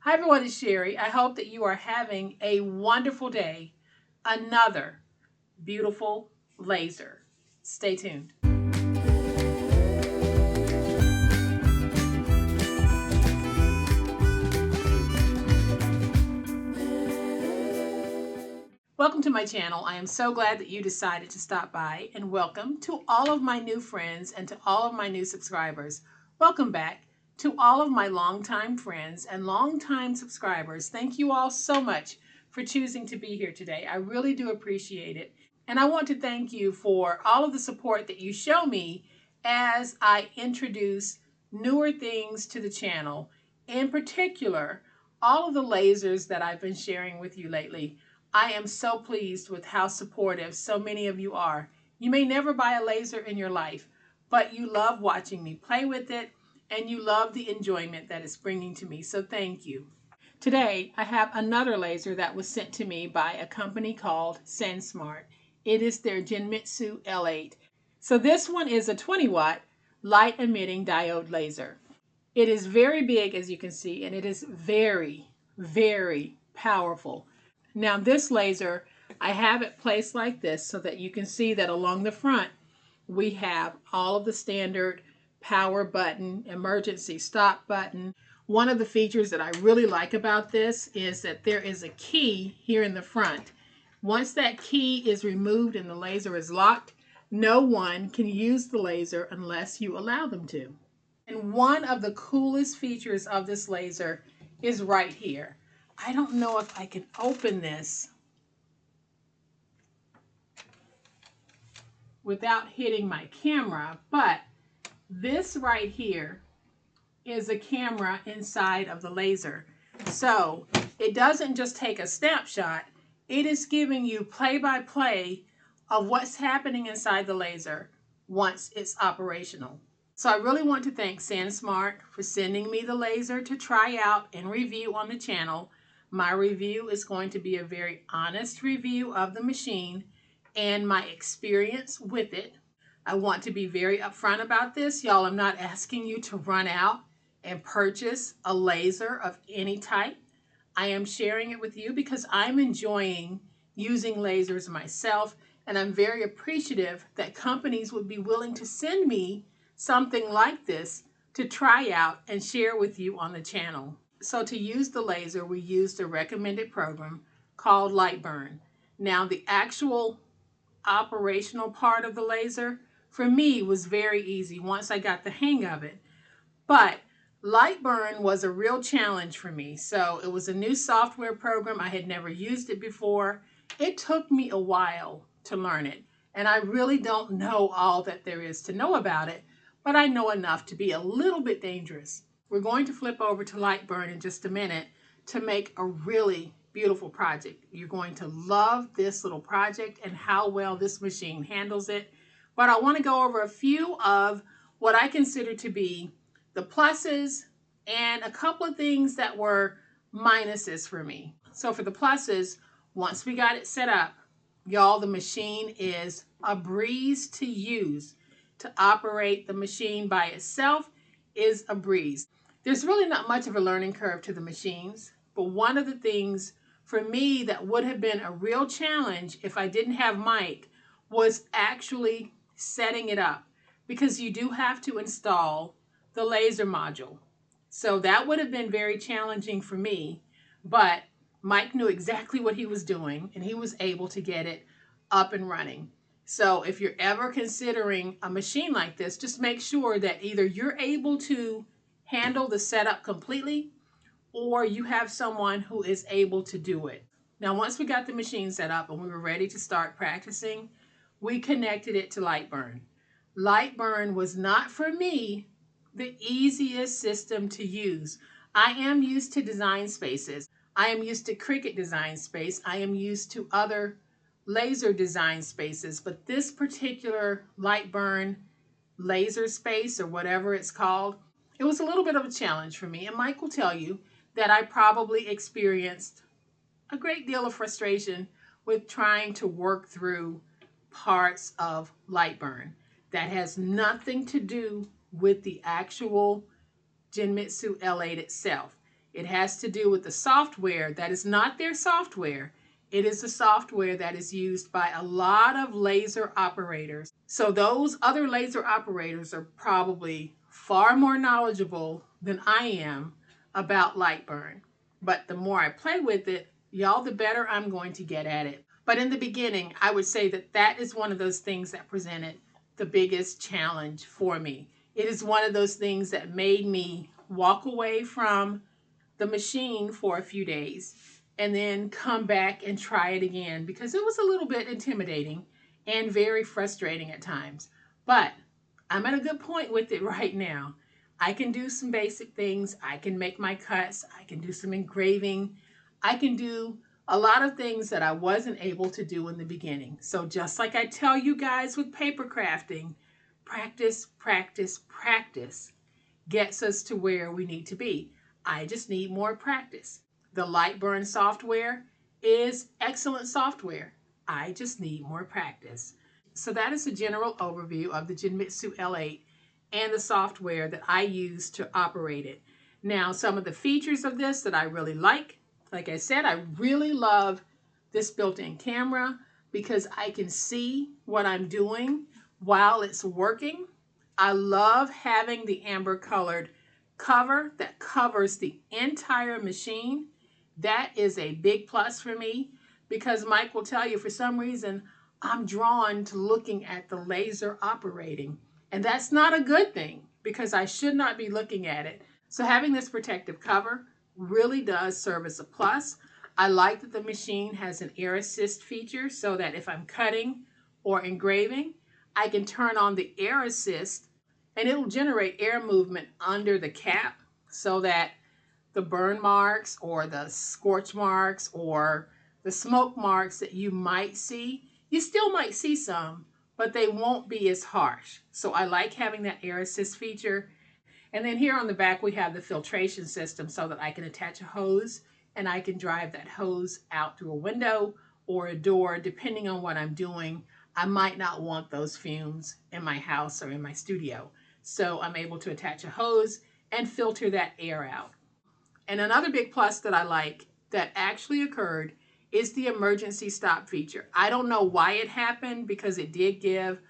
Hi everyone, it's Sherry. I hope that you are having a wonderful day. Another beautiful laser. Stay tuned. Welcome to my channel. I am so glad that you decided to stop by, and welcome to all of my new friends and to all of my new subscribers. Welcome back to all of my longtime friends and longtime subscribers. Thank you all so much for choosing to be here today. I really do appreciate it. And I want to thank you for all of the support that you show me as I introduce newer things to the channel. In particular, all of the lasers that I've been sharing with you lately. I am so pleased with how supportive so many of you are. You may never buy a laser in your life, but you love watching me play with it and you love the enjoyment that it's bringing to me. So thank you. Today, I have another laser that was sent to me by a company called SenSmart. It is their Genmitsu L8. So this one is a 20 watt light emitting diode laser. It is very big, as you can see, and it is very, very powerful. Now this laser, I have it placed like this so that you can see that along the front, we have all of the standard power button, emergency stop button. One of the features that I really like about this is that there is a key here in the front. Once that key is removed and the laser is locked, no one can use the laser unless you allow them to. And one of the coolest features of this laser is right here. I don't know if I can open this without hitting my camera, but this right here is a camera inside of the laser. So it doesn't just take a snapshot, it is giving you play-by-play of what's happening inside the laser once it's operational. So I really want to thank SenSmart for sending me the laser to try out and review on the channel. My review is going to be a very honest review of the machine and my experience with it. I want to be very upfront about this. Y'all, I'm not asking you to run out and purchase a laser of any type. I am sharing it with you because I'm enjoying using lasers myself, and I'm very appreciative that companies would be willing to send me something like this to try out and share with you on the channel. So to use the laser, we used a recommended program called Lightburn. Now the actual operational part of the laser for me was very easy once I got the hang of it. But Lightburn was a real challenge for me. So it was a new software program. I had never used it before. It took me a while to learn it. And I really don't know all that there is to know about it, but I know enough to be a little bit dangerous. We're going to flip over to Lightburn in just a minute to make a really beautiful project. You're going to love this little project and how well this machine handles it. But I want to go over a few of what I consider to be the pluses and a couple of things that were minuses for me. So for the pluses, once we got it set up, y'all, the machine is a breeze to use. To operate the machine by itself is a breeze. There's really not much of a learning curve to the machines, but one of the things for me that would have been a real challenge if I didn't have Mike was actually setting it up, because you do have to install the laser module. So that would have been very challenging for me, but Mike knew exactly what he was doing and he was able to get it up and running. So if you're ever considering a machine like this, just make sure that either you're able to handle the setup completely or you have someone who is able to do it. Now, once we got the machine set up and we were ready to start practicing, we connected it to Lightburn. Lightburn was not, for me, the easiest system to use. I am used to Design Spaces. I am used to Cricut Design Space. I am used to other laser design spaces, but this particular Lightburn laser space, or whatever it's called, it was a little bit of a challenge for me. And Mike will tell you that I probably experienced a great deal of frustration with trying to work through parts of Lightburn. That has nothing to do with the actual Genmitsu L8 itself. It has to do with the software that is not their software. It is the software that is used by a lot of laser operators. So those other laser operators are probably far more knowledgeable than I am about Lightburn. But the more I play with it, y'all, the better I'm going to get at it. But in the beginning, I would say that that is one of those things that presented the biggest challenge for me. It is one of those things that made me walk away from the machine for a few days and then come back and try it again because it was a little bit intimidating and very frustrating at times. But I'm at a good point with it right now. I can do some basic things. I can make my cuts. I can do some engraving. I can do a lot of things that I wasn't able to do in the beginning. So just like I tell you guys with paper crafting, practice, practice, practice gets us to where we need to be. I just need more practice. The Lightburn software is excellent software. I just need more practice. So that is a general overview of the Genmitsu L8 and the software that I use to operate it. Now, some of the features of this that I really like I said, I really love this built-in camera because I can see what I'm doing while it's working. I love having the amber colored cover that covers the entire machine. That is a big plus for me because Mike will tell you for some reason I'm drawn to looking at the laser operating. And that's not a good thing because I should not be looking at it. So having this protective cover really does serve as a plus. I like that the machine has an air assist feature so that if I'm cutting or engraving, I can turn on the air assist and it'll generate air movement under the cap so that the burn marks or the scorch marks or the smoke marks that you might see, you still might see some, but they won't be as harsh. So I like having that air assist feature. And then here on the back, we have the filtration system so that I can attach a hose and I can drive that hose out through a window or a door, depending on what I'm doing. I might not want those fumes in my house or in my studio. So I'm able to attach a hose and filter that air out. And another big plus that I like that actually occurred is the emergency stop feature. I don't know why it happened because it did give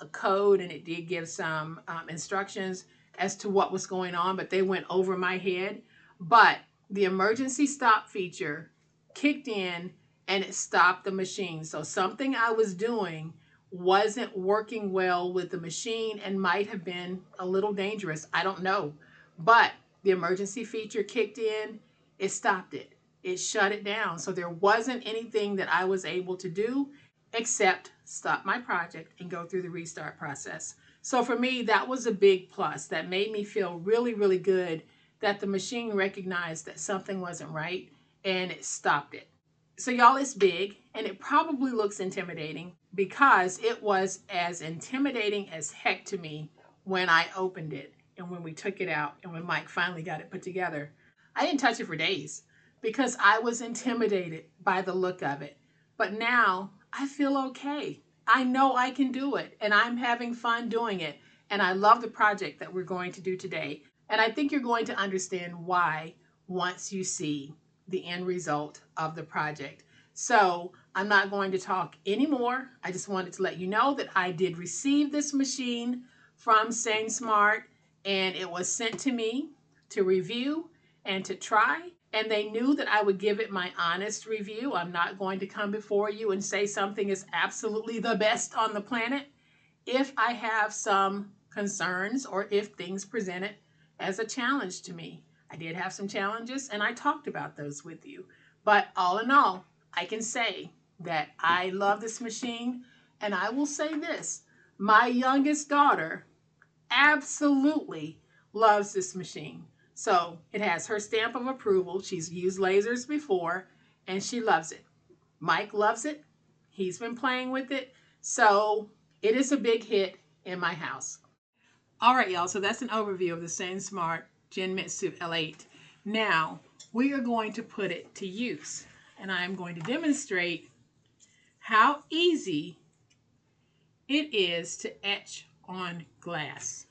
a code and it did give some instructions as to what was going on, but they went over my head. But the emergency stop feature kicked in and it stopped the machine. So something I was doing wasn't working well with the machine and might have been a little dangerous. I don't know. But the emergency feature kicked in, it stopped it. It shut it down. So there wasn't anything that I was able to do except stop my project and go through the restart process. So for me, that was a big plus that made me feel really, really good that the machine recognized that something wasn't right and it stopped it. So y'all, it's big and it probably looks intimidating because it was as intimidating as heck to me when I opened it and when we took it out and when Mike finally got it put together. I didn't touch it for days because I was intimidated by the look of it. But now I feel okay. I know I can do it and I'm having fun doing it. And I love the project that we're going to do today. And I think you're going to understand why once you see the end result of the project. So I'm not going to talk anymore. I just wanted to let you know that I did receive this machine from SainSmart and it was sent to me to review and to try. And they knew that I would give it my honest review. I'm not going to come before you and say something is absolutely the best on the planet. If I have some concerns or if things present it as a challenge to me. I did have some challenges and I talked about those with you. But all in all, I can say that I love this machine. And I will say this, my youngest daughter absolutely loves this machine. So it has her stamp of approval. She's used lasers before and she loves it. Mike loves it. He's been playing with it. So it is a big hit in my house. All right, y'all. So that's an overview of the SainSmart Genmitsu L8. Now we are going to put it to use and I am going to demonstrate how easy it is to etch on glass.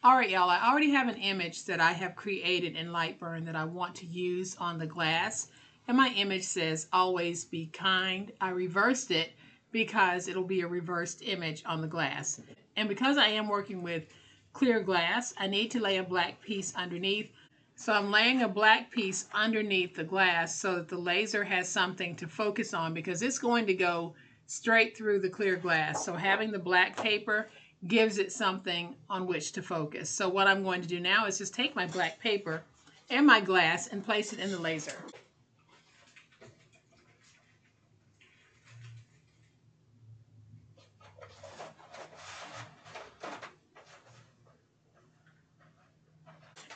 All right, y'all, I already have an image that I have created in Lightburn that I want to use on the glass. And my image says, always be kind. I reversed it because it'll be a reversed image on the glass. And because I am working with clear glass, I need to lay a black piece underneath. So I'm laying a black piece underneath the glass so that the laser has something to focus on, because it's going to go straight through the clear glass. So having the black paper gives it something on which to focus. So what I'm going to do now is just take my black paper and my glass and place it in the laser.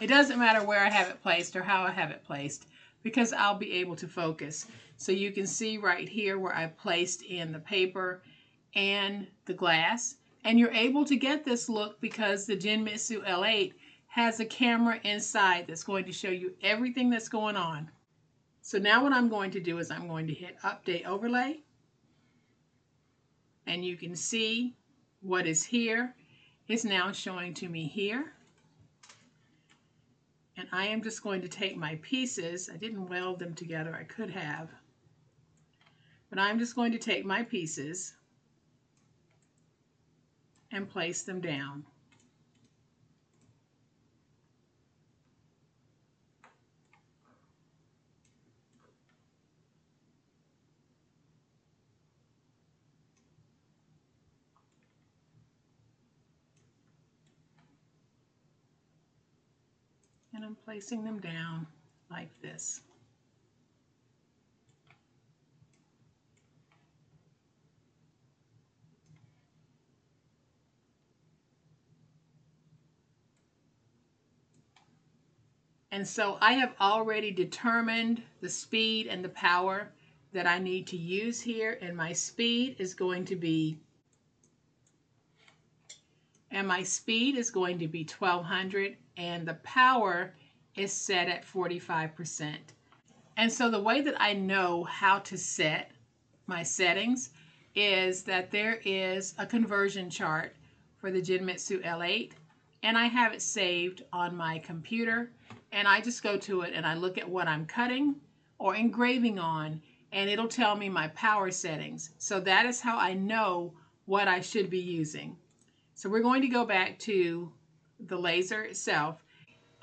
It doesn't matter where I have it placed or how I have it placed, because I'll be able to focus. So you can see right here where I placed in the paper and the glass. And you're able to get this look because the Genmitsu L8 has a camera inside that's going to show you everything that's going on. So now what I'm going to do is I'm going to hit Update Overlay. And you can see what is here is now showing to me here. And I am just going to take my pieces. I didn't weld them together. I could have. But I'm just going to take my pieces and place them down. And I'm placing them down like this. And so I have already determined the speed and the power that I need to use here, and my speed is going to be 1200, and the power is set at 45%. And so the way that I know how to set my settings is that there is a conversion chart for the Genmitsu L8, and I have it saved on my computer, and I just go to it and I look at what I'm cutting or engraving on, and it'll tell me my power settings. So that is how I know what I should be using. So we're going to go back to the laser itself.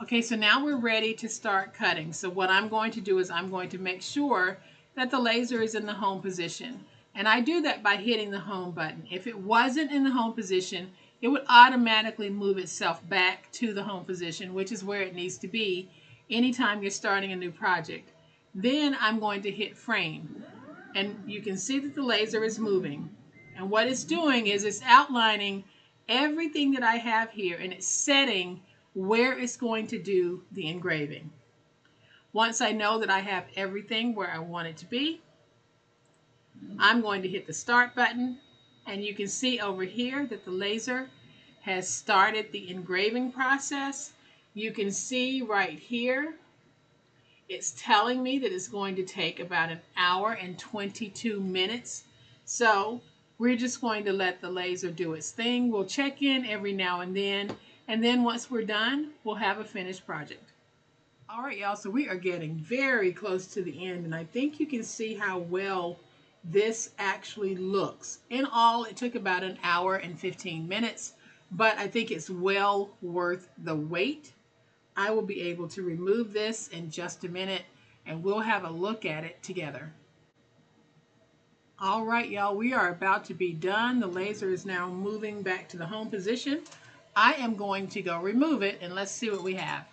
Okay, so now we're ready to start cutting. So what I'm going to do is I'm going to make sure that the laser is in the home position. And I do that by hitting the home button. If it wasn't in the home position, it would automatically move itself back to the home position, which is where it needs to be anytime you're starting a new project. Then I'm going to hit frame. And you can see that the laser is moving. And what it's doing is it's outlining everything that I have here, and it's setting where it's going to do the engraving. Once I know that I have everything where I want it to be, I'm going to hit the start button, and you can see over here that the laser has started the engraving process. You can see right here it's telling me that it's going to take about 1 hour and 22 minutes. So we're just going to let the laser do its thing. We'll check in every now and then once we're done, we'll have a finished project. All right, y'all, so we are getting very close to the end, and I think you can see how well this actually looks. In all, it took about 1 hour and 15 minutes, but I think it's well worth the wait. I will be able to remove this in just a minute, and we'll have a look at it together. All right, y'all, we are about to be done. The laser is now moving back to the home position. I am going to go remove it, and let's see what we have.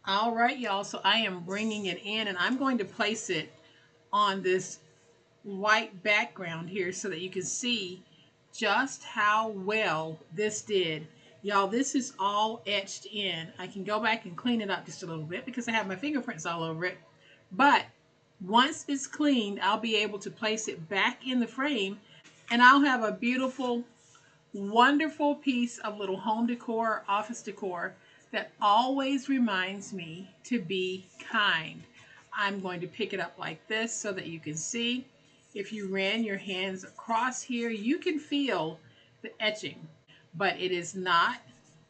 All right, y'all, so I am bringing it in, and I'm going to place it on this white background here so that you can see just how well this did. Y'all, this is all etched in. I can go back and clean it up just a little bit because I have my fingerprints all over it. But once it's cleaned, I'll be able to place it back in the frame, and I'll have a beautiful, wonderful piece of little home decor, office decor that always reminds me to be kind. I'm going to pick it up like this so that you can see. If you ran your hands across here, you can feel the etching, but it is not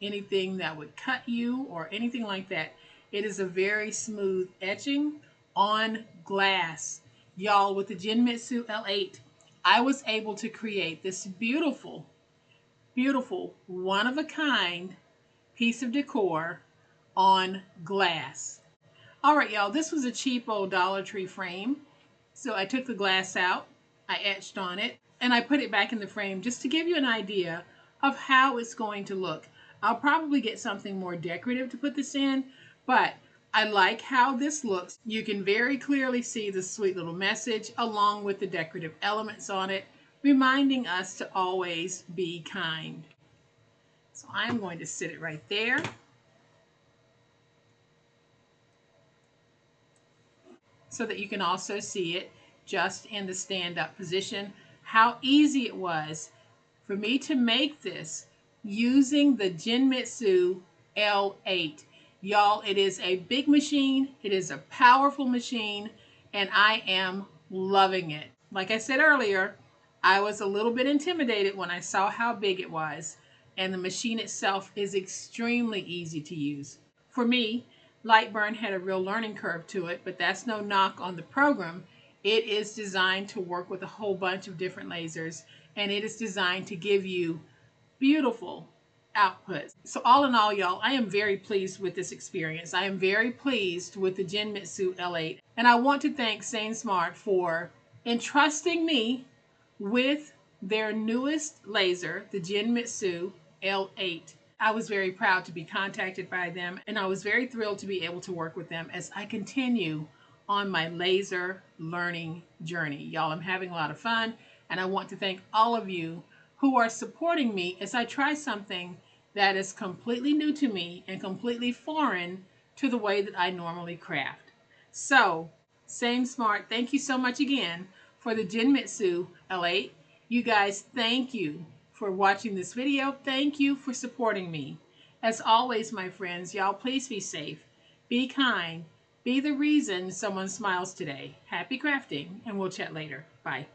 anything that would cut you or anything like that. It is a very smooth etching on glass. Y'all, with the Genmitsu L8, I was able to create this beautiful, beautiful, one-of-a-kind piece of decor on glass. All right, y'all, this was a cheap old Dollar Tree frame. So I took the glass out, I etched on it, and I put it back in the frame just to give you an idea of how it's going to look. I'll probably get something more decorative to put this in, but I like how this looks. You can very clearly see the sweet little message along with the decorative elements on it, reminding us to always be kind. So I'm going to sit it right there. So that you can also see it just in the stand-up position. How easy it was for me to make this using the Genmitsu L8. Y'all, it is a big machine, it is a powerful machine, and I am loving it. Like I said earlier, I was a little bit intimidated when I saw how big it was, and the machine itself is extremely easy to use. For me, Lightburn had a real learning curve to it, but that's no knock on the program. It is designed to work with a whole bunch of different lasers, and it is designed to give you beautiful outputs. So all in all, y'all, I am very pleased with this experience. I am very pleased with the Genmitsu L8, and I want to thank SainSmart for entrusting me with their newest laser, the Genmitsu L8. I was very proud to be contacted by them, and I was very thrilled to be able to work with them as I continue on my laser learning journey. Y'all, I'm having a lot of fun, and I want to thank all of you who are supporting me as I try something that is completely new to me and completely foreign to the way that I normally craft. So, SainSmart, thank you so much again for the Genmitsu L8. You guys, thank you for watching this video. Thank you for supporting me. As always, my friends, y'all, please be safe, be kind, be the reason someone smiles today. Happy crafting, and we'll chat later. Bye.